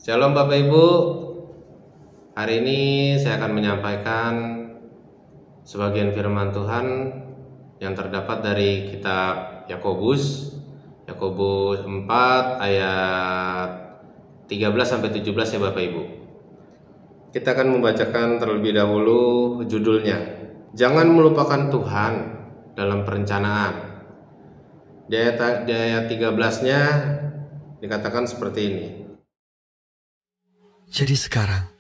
Shalom Bapak Ibu, hari ini saya akan menyampaikan sebagian firman Tuhan yang terdapat dari kitab Yakobus 4 ayat 13-17 ya Bapak Ibu. Kita akan membacakan terlebih dahulu judulnya, Jangan Melupakan Tuhan dalam Perencanaan. Di ayat 13-nya dikatakan seperti ini. Jadi sekarang,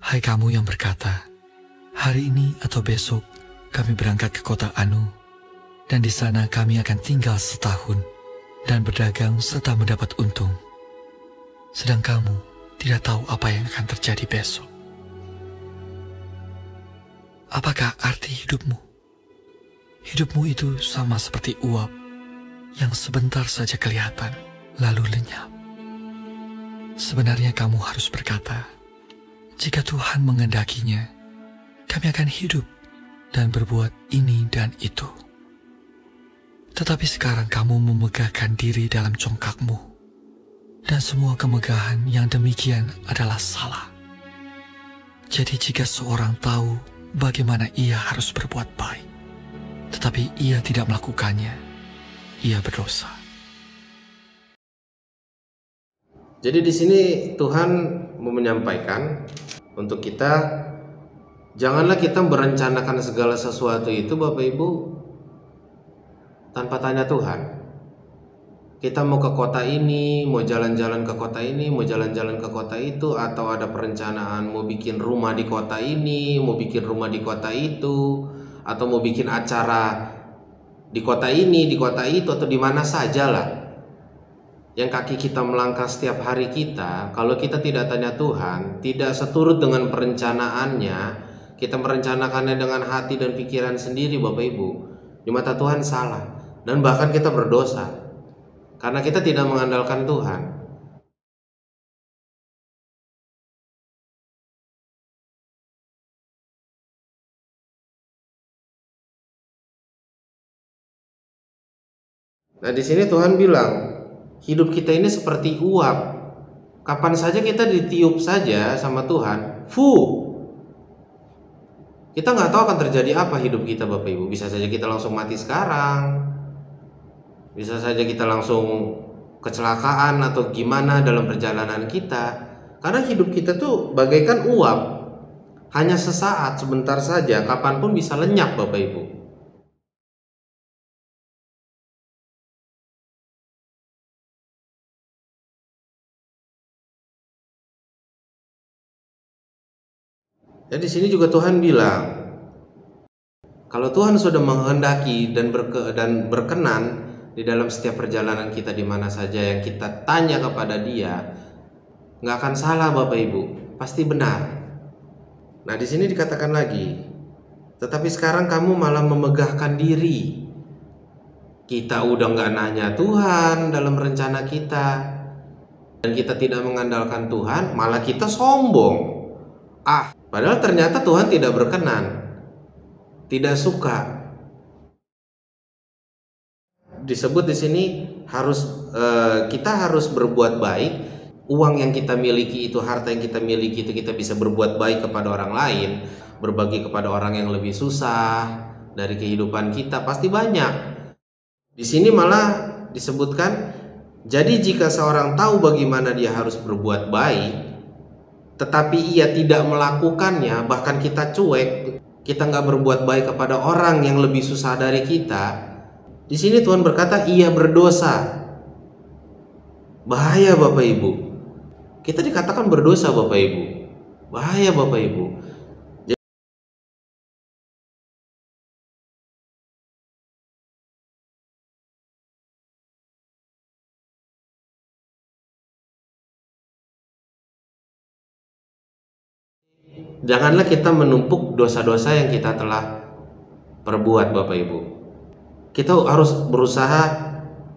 hai kamu yang berkata, hari ini atau besok kami berangkat ke kota Anu, dan di sana kami akan tinggal setahun dan berdagang serta mendapat untung. Sedang kamu tidak tahu apa yang akan terjadi besok. Apakah arti hidupmu? Hidupmu itu sama seperti uap yang sebentar saja kelihatan, lalu lenyap. Sebenarnya kamu harus berkata, jika Tuhan mengendakinya, kami akan hidup dan berbuat ini dan itu. Tetapi sekarang kamu memegahkan diri dalam congkakmu, dan semua kemegahan yang demikian adalah salah. Jadi jika seorang tahu bagaimana ia harus berbuat baik, tetapi ia tidak melakukannya, ia berdosa. Jadi di sini Tuhan mau menyampaikan untuk kita, janganlah kita merencanakan segala sesuatu itu Bapak Ibu tanpa tanya Tuhan. Kita mau ke kota ini, mau jalan-jalan ke kota ini, mau jalan-jalan ke kota itu, atau ada perencanaan mau bikin rumah di kota ini, mau bikin rumah di kota itu, atau mau bikin acara di kota ini, di kota itu, atau di mana sajalah yang kaki kita melangkah setiap hari kita. Kalau kita tidak tanya Tuhan, tidak seturut dengan perencanaannya, kita merencanakannya dengan hati dan pikiran sendiri Bapak Ibu, di mata Tuhan salah, dan bahkan kita berdosa karena kita tidak mengandalkan Tuhan. Nah di sini Tuhan bilang, hidup kita ini seperti uap. Kapan saja kita ditiup saja sama Tuhan, kita nggak tahu akan terjadi apa hidup kita Bapak Ibu. Bisa saja kita langsung mati sekarang, bisa saja kita langsung kecelakaan atau gimana dalam perjalanan kita. Karena hidup kita tuh bagaikan uap, hanya sesaat, sebentar saja, kapanpun bisa lenyap Bapak Ibu. Jadi di sini juga Tuhan bilang, kalau Tuhan sudah menghendaki dan berkenan di dalam setiap perjalanan kita, di mana saja yang kita tanya kepada Dia, nggak akan salah Bapak Ibu, pasti benar. Nah di sini dikatakan lagi, tetapi sekarang kamu malah memegahkan diri. Kita udah nggak nanya Tuhan dalam rencana kita, dan kita tidak mengandalkan Tuhan, malah kita sombong. Padahal ternyata Tuhan tidak berkenan, tidak suka. Disebut di sini kita harus berbuat baik. Uang yang kita miliki itu, harta yang kita miliki itu, kita bisa berbuat baik kepada orang lain, berbagi kepada orang yang lebih susah dari kehidupan kita, pasti banyak. Di sini malah disebutkan, jadi jika seorang tahu bagaimana dia harus berbuat baik, tetapi ia tidak melakukannya, bahkan kita cuek, kita nggak berbuat baik kepada orang yang lebih susah dari kita. Di sini Tuhan berkata, ia berdosa. Bahaya Bapak Ibu. Kita dikatakan berdosa Bapak Ibu. Bahaya Bapak Ibu. Janganlah kita menumpuk dosa-dosa yang kita telah perbuat Bapak Ibu. Kita harus berusaha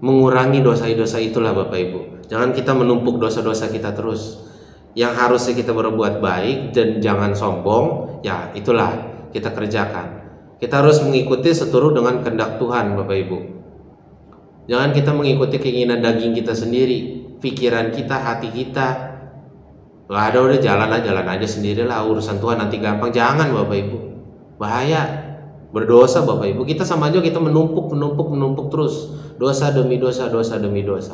mengurangi dosa-dosa itulah Bapak Ibu. Jangan kita menumpuk dosa-dosa kita terus. Yang harusnya kita berbuat baik dan jangan sombong, ya itulah kita kerjakan. Kita harus mengikuti seturut dengan kehendak Tuhan Bapak Ibu. Jangan kita mengikuti keinginan daging kita sendiri, pikiran kita, hati kita. Nggak ada, udah jalan aja sendirilah, urusan Tuhan nanti gampang. Jangan Bapak Ibu, bahaya, berdosa Bapak Ibu. Kita sama aja, kita menumpuk terus, dosa demi dosa, dosa demi dosa.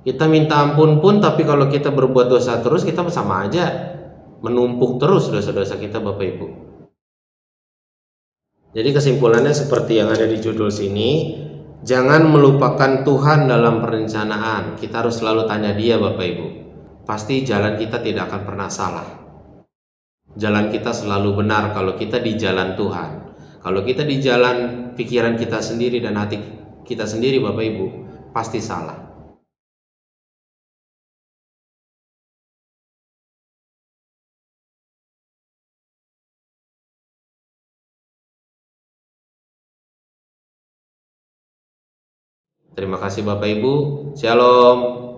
Kita minta ampun pun, tapi kalau kita berbuat dosa terus, kita sama aja menumpuk terus dosa-dosa kita Bapak Ibu. Jadi kesimpulannya seperti yang ada di judul sini, jangan melupakan Tuhan dalam perencanaan. Kita harus selalu tanya Dia Bapak Ibu. Pasti jalan kita tidak akan pernah salah. Jalan kita selalu benar kalau kita di jalan Tuhan. Kalau kita di jalan pikiran kita sendiri dan hati kita sendiri Bapak Ibu, pasti salah. Terima kasih Bapak Ibu. Shalom.